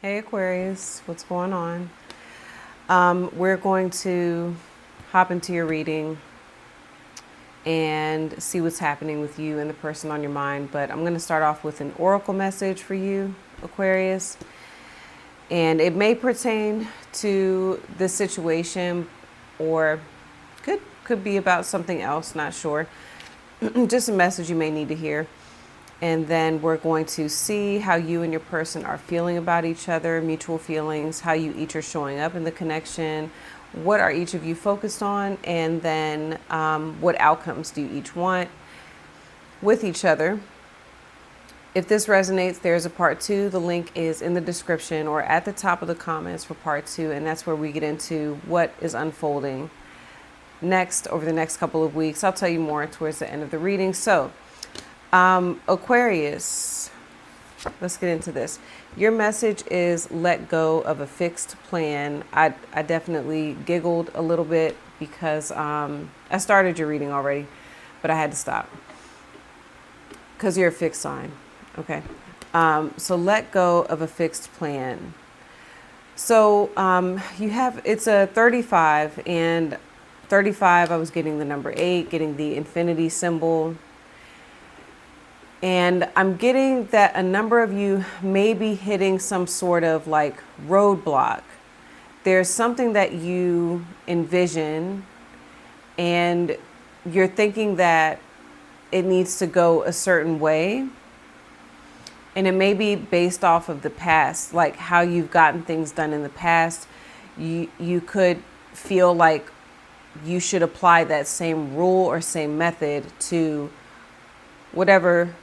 Hey Aquarius, what's going on? We're going to hop into your reading and see what's happening with you and the person on your mind. But I'm going to start off with an oracle message for you, Aquarius. And it may pertain to this situation or could be about something else, not sure. Just a message you may need to hear. And then we're going to see how you and your person are feeling about each other, mutual feelings, how you each are showing up in the connection, what are each of you focused on, and then what outcomes do you each want with each other. If this resonates, there's a part 2. The link is in the description or at the top of the comments for part 2. And that's where we get into what is unfolding next over the next couple of weeks. I'll tell you more towards the end of the reading. So Aquarius, let's get into this. Your message is let go of a fixed plan. I definitely giggled a little bit because I started your reading already, but I had to stop because you're a fixed sign. Okay. So let go of a fixed plan. So it's a 35, and 35, I was getting the number 8, getting the infinity symbol. And I'm getting that a number of you may be hitting some sort of like roadblock. There's something that you envision and you're thinking that it needs to go a certain way. And it may be based off of the past, like how you've gotten things done in the past. You could feel like you should apply that same rule or same method to whatever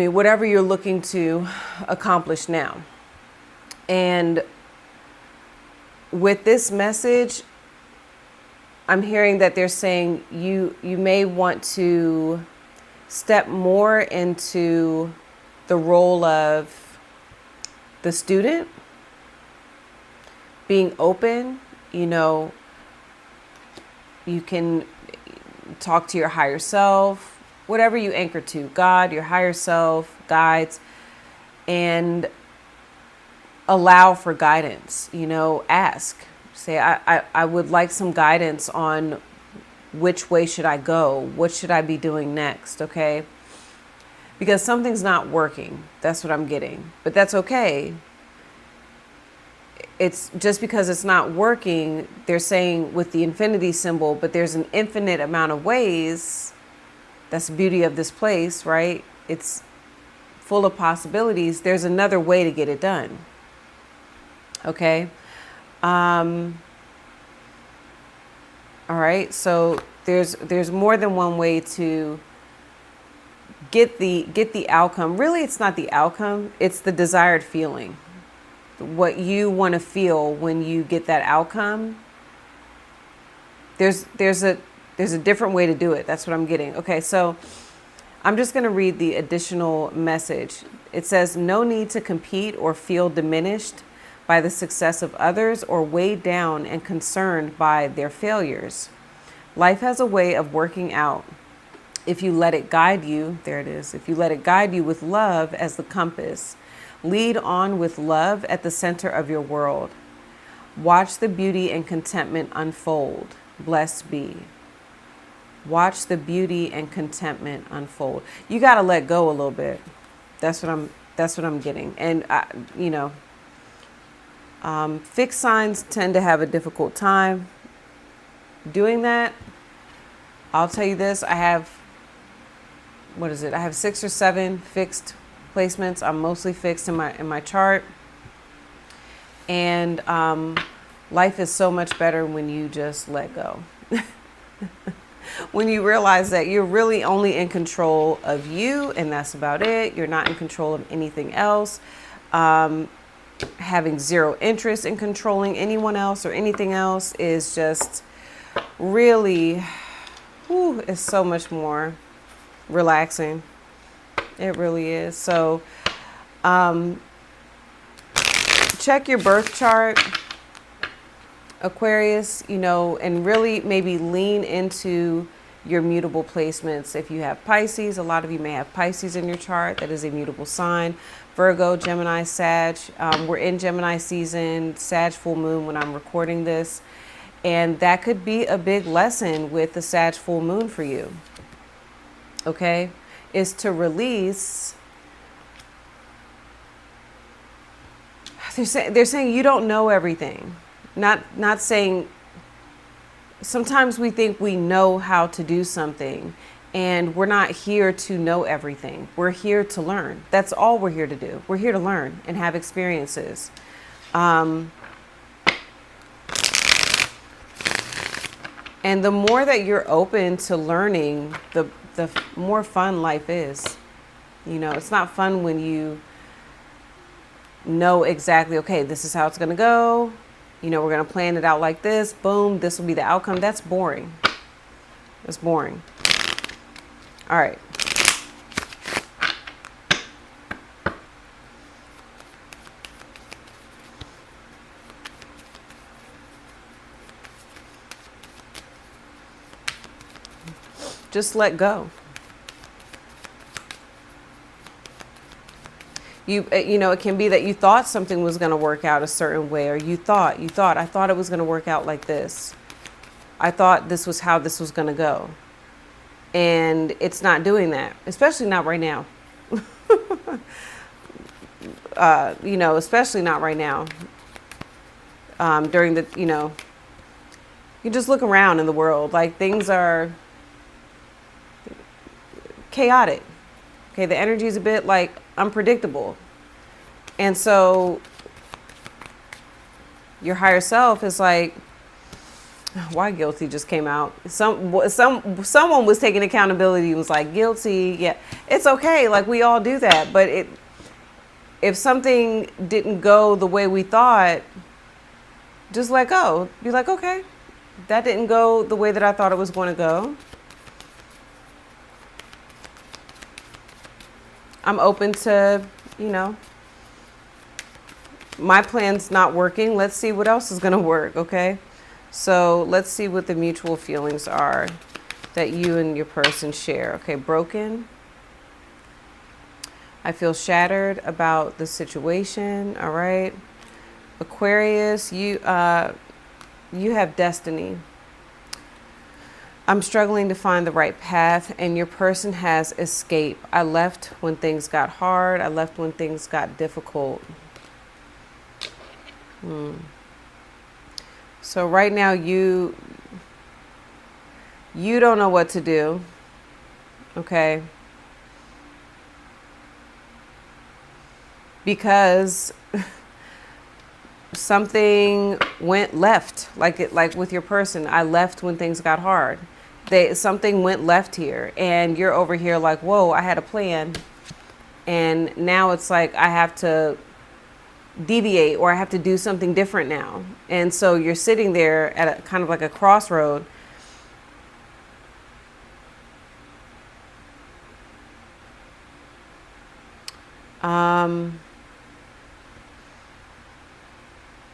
whatever you're looking to accomplish now. And with this message, I'm hearing that they're saying you may want to step more into the role of the student, being open. You can talk to your higher self, whatever you anchor to, God, your higher self, guides, and allow for guidance. Ask, say, I would like some guidance on which way should I go? What should I be doing next? Okay. Because something's not working. That's what I'm getting, but that's okay. It's just because it's not working. They're saying with the infinity symbol, but there's an infinite amount of ways. That's the beauty of this place, right? It's full of possibilities. There's another way to get it done. Okay. All right. So there's more than one way to get the outcome. Really, it's not the outcome. It's the desired feeling. What you want to feel when you get that outcome. There's a different way to do it. That's what I'm getting. Okay, so I'm just going to read the additional message. It says, no need to compete or feel diminished by the success of others or weighed down and concerned by their failures. Life has a way of working out if you let it guide you. There it is. If you let it guide you with love as the compass. Lead on with love at the center of your world. Watch the beauty and contentment unfold. Blessed be. Watch the beauty and contentment unfold. You got to let go a little bit. That's what I'm getting. And fixed signs tend to have a difficult time doing that. I'll tell you this. I have 6 or 7 fixed placements. I'm mostly fixed in my chart. And life is so much better when you just let go. When you realize that you're really only in control of you and that's about it. You're not in control of anything else. Having zero interest in controlling anyone else or anything else is just really, it's so much more relaxing. It really is. So check your birth chart, Aquarius, and really maybe lean into your mutable placements. If you have Pisces, a lot of you may have Pisces in your chart. That is a mutable sign. Virgo, Gemini, Sag. We're in Gemini season, Sag full moon when I'm recording this. And that could be a big lesson with the Sag full moon for you. Okay? Is to release. They're saying you don't know everything. Not saying. Sometimes we think we know how to do something, and we're not here to know everything. We're here to learn. That's all we're here to do. We're here to learn and have experiences. And the more that you're open to learning, the more fun life is. You know, it's not fun when you know exactly, okay, this is how it's going to go. You know, we're going to plan it out like this. Boom, this will be the outcome. That's boring. That's boring. All right. Just let go. You know, it can be that you thought something was going to work out a certain way, or I thought it was going to work out like this. I thought this was how this was going to go. And it's not doing that, especially not right now. You know, especially not right now. During the, you know, you just look around in the world, like things are chaotic. Okay, the energy is a bit like unpredictable. And so your higher self is like, why guilty just came out? Someone was taking accountability and was like, guilty. Yeah, it's okay. Like, we all do that. But if something didn't go the way we thought, just let go. Be like, okay, that didn't go the way that I thought it was going to go. I'm open to, you know, my plan's not working. Let's see what else is going to work, okay? So let's see what the mutual feelings are that you and your person share. Okay, broken. I feel shattered about the situation, all right? Aquarius, you have destiny. I'm struggling to find the right path, and your person has escape. I left when things got hard. I left when things got difficult. So right now you don't know what to do, okay? Because something went left, like with your person. I left when things got hard. Something went left here, and you're over here like, whoa, I had a plan, and now it's like I have to deviate, or I have to do something different now. And so you're sitting there at a kind of like a crossroad.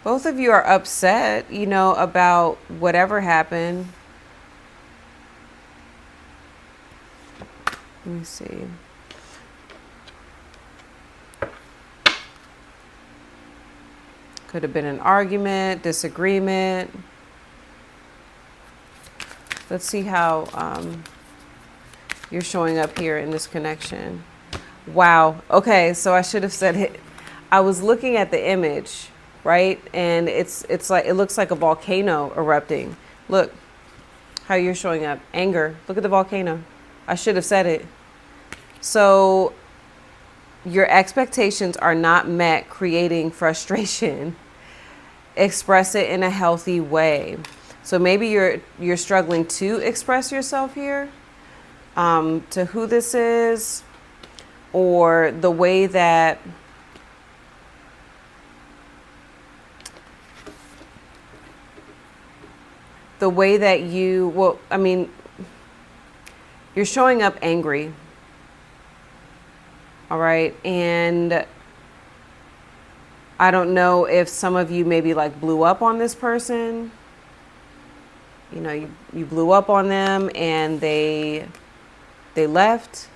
Both of you are upset, you know, about whatever happened. Let me see. Could have been an argument, disagreement. Let's see how you're showing up here in this connection. Wow. Okay, so I should have said it. I was looking at the image, right? And it's like, it looks like a volcano erupting. Look how you're showing up. Anger. Look at the volcano. I should have said it. So your expectations are not met, creating frustration. Express it in a healthy way. So maybe you're struggling to express yourself here, to who this is, or the way that you, well, I mean, you're showing up angry. All right. And I don't know if some of you maybe like blew up on this person. You know, you blew up on them and they left.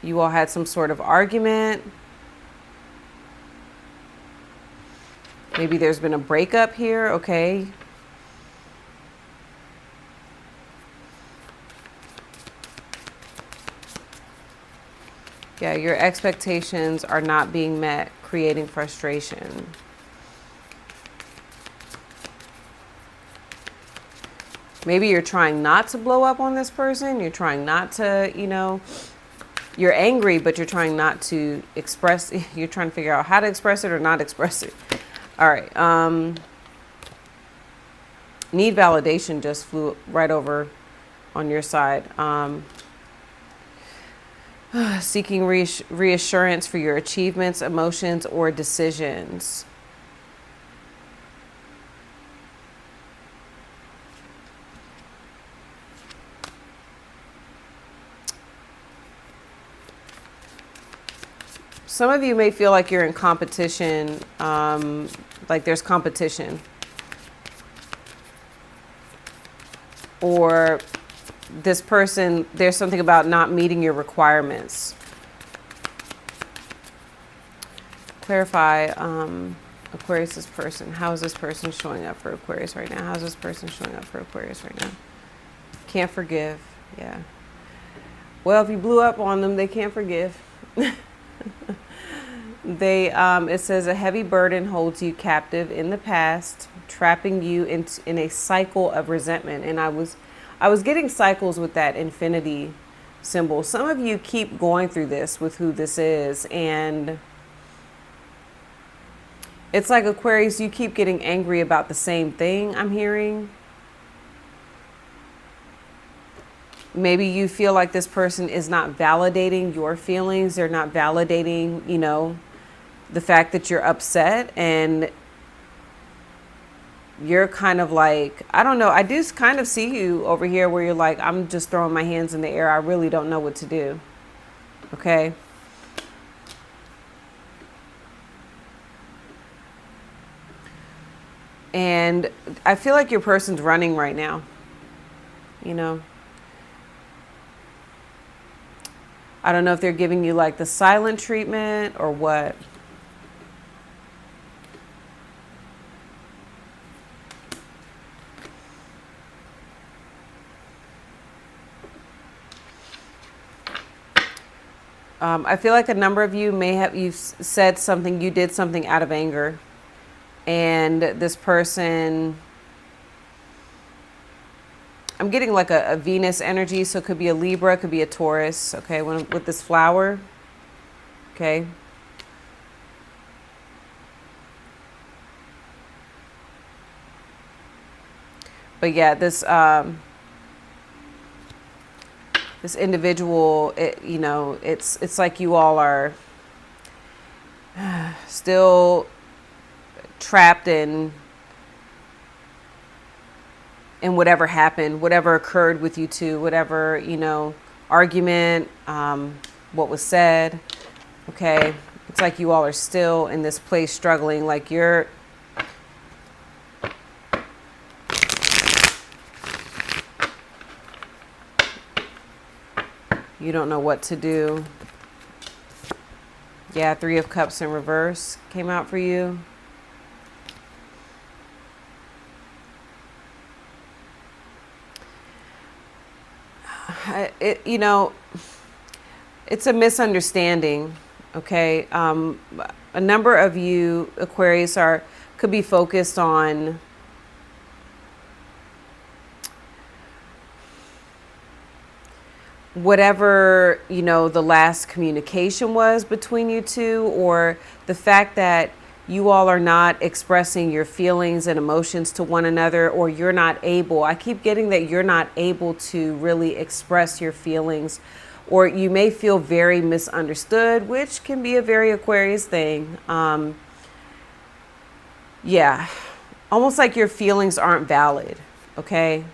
You all had some sort of argument. Maybe there's been a breakup here, okay? Yeah, your expectations are not being met, creating frustration. Maybe you're trying not to blow up on this person. You're trying not to, you know, you're angry, but you're trying not to express, you're trying to figure out how to express it or not express it. All right. Need validation just flew right over on your side. Seeking reassurance for your achievements, emotions, or decisions. Some of you may feel like you're in competition, like there's competition. Or this person, there's something about not meeting your requirements. Clarify, Aquarius, this person. How is this person showing up for Aquarius right now? How is this person showing up for Aquarius right now? Can't forgive. Yeah. Well, if you blew up on them, they can't forgive. It says a heavy burden holds you captive in the past, trapping you in a cycle of resentment. And I was getting cycles with that infinity symbol. Some of you keep going through this with who this is, and it's like Aquarius, you keep getting angry about the same thing I'm hearing. Maybe you feel like this person is not validating your feelings. They're not validating, you know, the fact that you're upset, and you're kind of like, I don't know. I do kind of see you over here where you're like, I'm just throwing my hands in the air. I really don't know what to do. Okay. And I feel like your person's running right now, you know. I don't know if they're giving you like the silent treatment or what. I feel like a number of you you've said something, you did something out of anger, and this person, I'm getting like a Venus energy, so it could be a Libra, it could be a Taurus, okay, with this flower, okay. But yeah, this individual, you know, it's like you all are still trapped in whatever happened, whatever occurred with you two, whatever, you know, argument, what was said. Okay. It's like you all are still in this place struggling, like you don't know what to do. Yeah, 3 of Cups in reverse came out for you. You know, it's a misunderstanding, okay? A number of you, Aquarius, could be focused on whatever, you know, the last communication was between you two, or the fact that you all are not expressing your feelings and emotions to one another, or you're not able. I keep getting that you're not able to really express your feelings, or you may feel very misunderstood, which can be a very Aquarius thing. Yeah, almost like your feelings aren't valid, okay?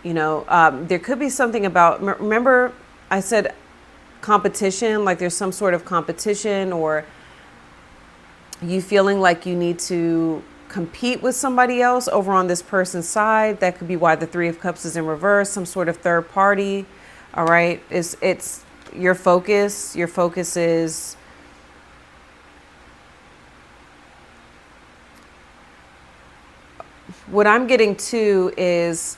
You know, there could be something about, remember I said competition, like there's some sort of competition, or You feeling like you need to compete with somebody else over on this person's side. That could be why the Three of Cups is in reverse, some sort of third party. All right. It's your focus. Your focus is what I'm getting to is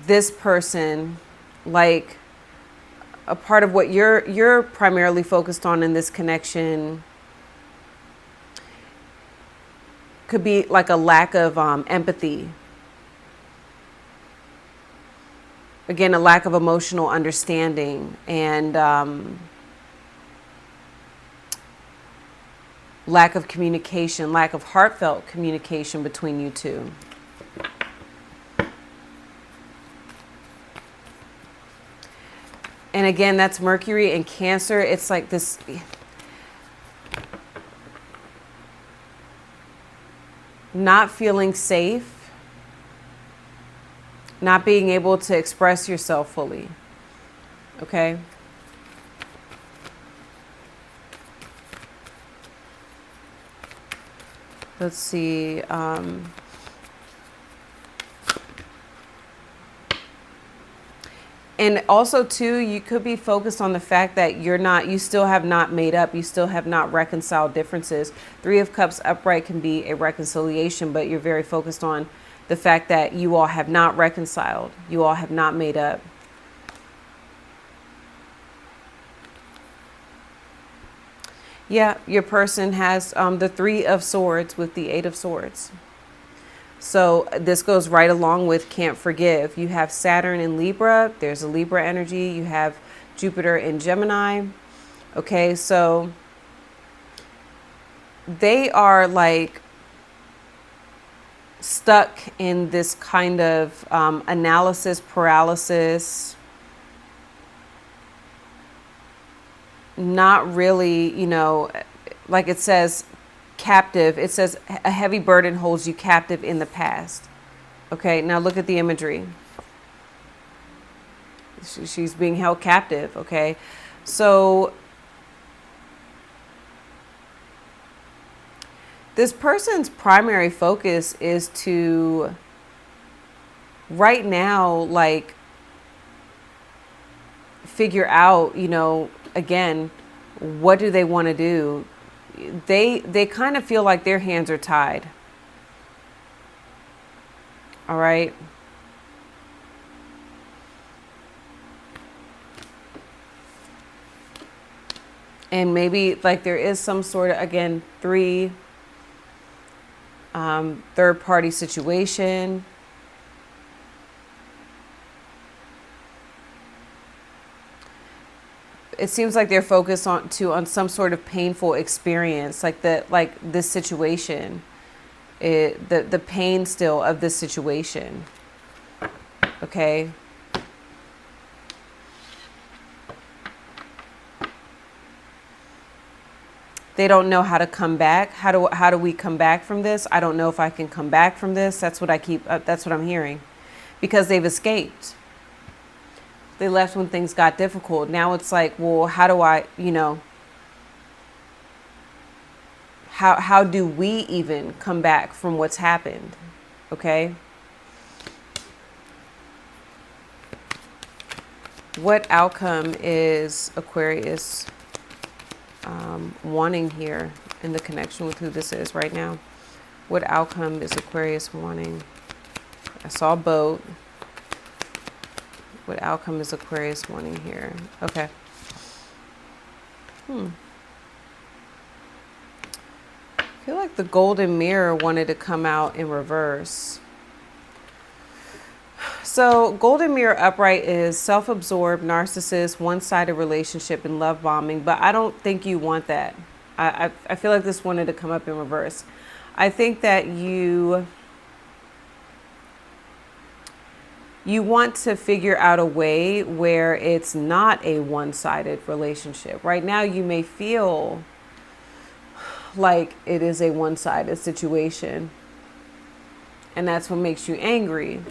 this person, like a part of what you're primarily focused on in this connection could be like a lack of empathy. Again, a lack of emotional understanding and lack of communication, lack of heartfelt communication between you two. And again, that's Mercury and Cancer. It's like this. Not feeling safe. Not being able to express yourself fully. Okay? Let's see. And also too, you could be focused on the fact that you still have not made up. You still have not reconciled differences. Three of Cups upright can be a reconciliation, but you're very focused on the fact that you all have not reconciled. You all have not made up. Yeah, your person has the Three of Swords with the Eight of Swords. So this goes right along with can't forgive. You have Saturn in Libra. There's a Libra energy. You have Jupiter in Gemini. Okay, so they are like stuck in this kind of analysis paralysis. Not really, like it says, captive. It says a heavy burden holds you captive in the past. Okay, now look at the imagery. She's being held captive. Okay, so this person's primary focus is to right now, like, figure out, again, what do they want to do? They kind of feel like their hands are tied. All right. And maybe like there is some sort of, again, third party situation. It seems like they're focused on some sort of painful experience, like this situation, the pain still of this situation. Okay. They don't know how to come back. How do we come back from this? I don't know if I can come back from this. That's what that's what I'm hearing, because they've escaped. They left when things got difficult. Now it's like, well, how do I, how do we even come back from what's happened? Okay. What outcome is Aquarius wanting here in the connection with who this is right now? What outcome is Aquarius wanting? I saw a boat. What outcome is Aquarius wanting here? Okay. I feel like the golden mirror wanted to come out in reverse. So golden mirror upright is self-absorbed, narcissist, one-sided relationship, and love bombing. But I don't think you want that. I feel like this wanted to come up in reverse. I think that you want to figure out a way where it's not a one-sided relationship. Right now, you may feel like it is a one-sided situation, and that's what makes you angry.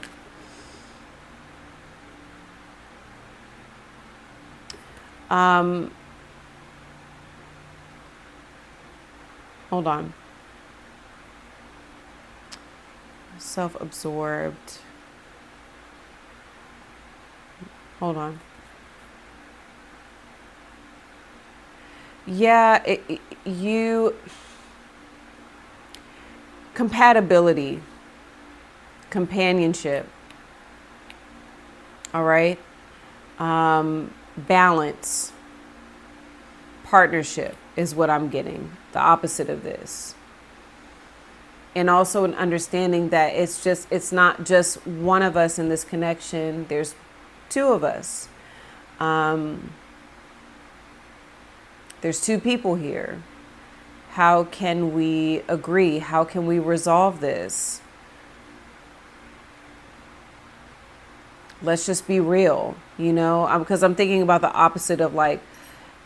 Hold on. Self-absorbed. Hold on. Yeah, you compatibility, companionship. All right. Balance, partnership is what I'm getting. The opposite of this. And also an understanding that it's not just one of us in this connection. There's two of us. There's two people here. How can we agree? How can we resolve this? Let's just be real, because I'm thinking about the opposite of like,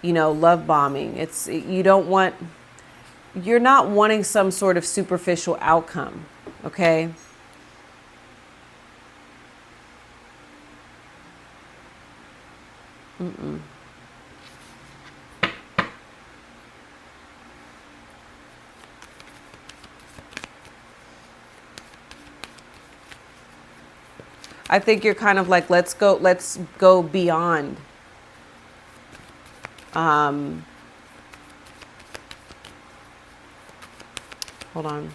love bombing. You're not wanting some sort of superficial outcome. Okay. I think you're kind of like, let's go beyond. Hold on.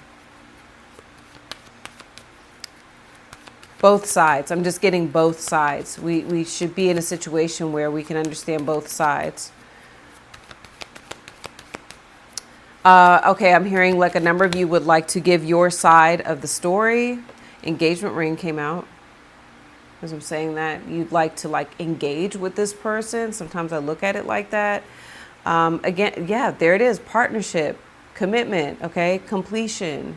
Both sides. I'm just getting both sides. We should be in a situation where we can understand both sides. Okay, I'm hearing like a number of you would like to give your side of the story. Engagement ring came out. As I'm saying that, you'd like to like engage with this person. Sometimes I look at it like that. Again, yeah, there it is. Partnership, commitment, okay, completion,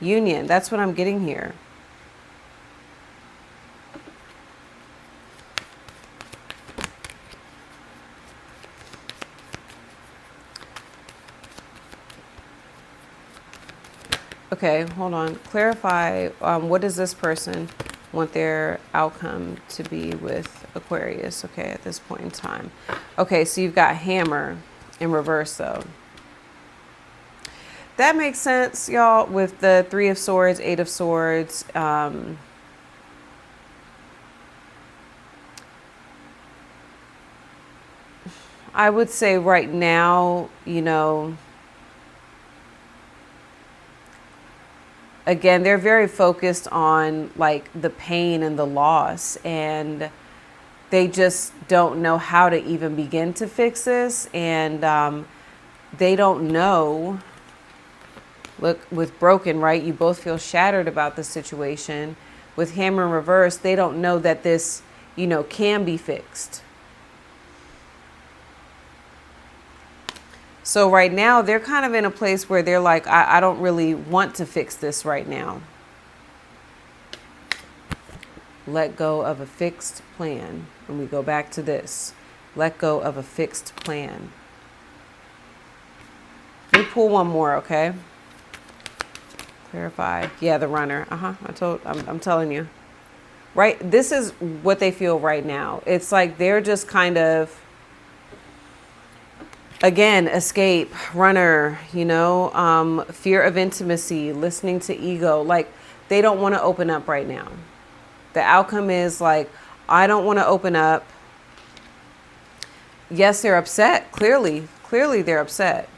union. That's what I'm getting here. Okay, hold on. Clarify, what does this person want their outcome to be with Aquarius, okay, at this point in time? Okay, so you've got hammer in reverse, though. That makes sense, y'all, with the 3 of Swords, 8 of Swords. I would say right now, again, they're very focused on like the pain and the loss, and they just don't know how to even begin to fix this. And they don't know. Look, with broken, right? You both feel shattered about the situation. With hammer in reverse, they don't know that this, can be fixed. So right now, they're kind of in a place where they're like, I don't really want to fix this right now. Let go of a fixed plan. When we go back to this, let go of a fixed plan. Let me pull one more, okay? Clarify. Yeah, the runner. I'm telling you. Right? This is what they feel right now. It's like they're just kind of, again, escape, runner, fear of intimacy, listening to ego. Like, they don't want to open up right now. The outcome is like, I don't want to open up. Yes, they're upset. Clearly they're upset.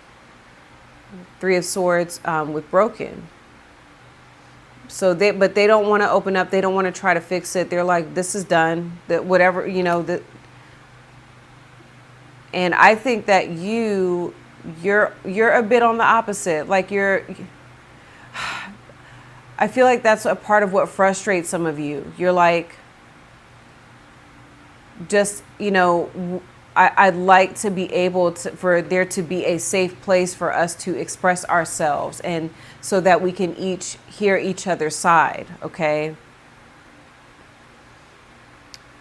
3 of Swords with broken. So but they don't want to open up. They don't want to try to fix it. They're like, this is done. That whatever, and I think that you're a bit on the opposite. Like I feel like that's a part of what frustrates some of you. You're like, just, I'd like to be able to, for there to be a safe place for us to express ourselves, and so that we can each hear each other's side. Okay.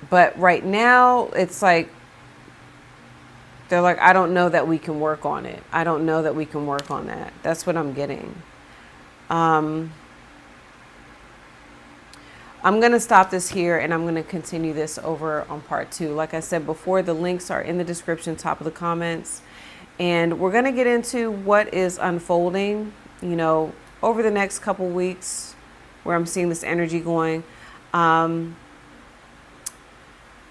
But right now it's like, they're like, I don't know that we can work on it. I don't know that we can work on that. That's what I'm getting. I'm going to stop this here, and I'm going to continue this over on part 2. Like I said before, the links are in the description, top of the comments. And we're going to get into what is unfolding, you know, over the next couple weeks, where I'm seeing this energy going.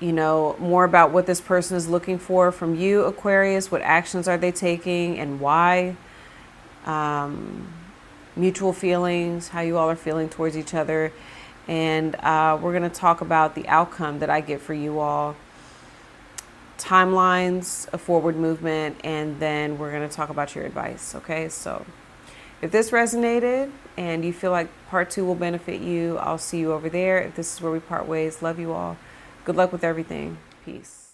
You know, more about what this person is looking for from you, Aquarius. What actions are they taking and why? Mutual feelings, how you all are feeling towards each other. And we're going to talk about the outcome that I get for you all. Timelines, a forward movement, and then we're going to talk about your advice. Okay, so if this resonated and you feel like part 2 will benefit you, I'll see you over there. If this is where we part ways, love you all. Good luck with everything. Peace.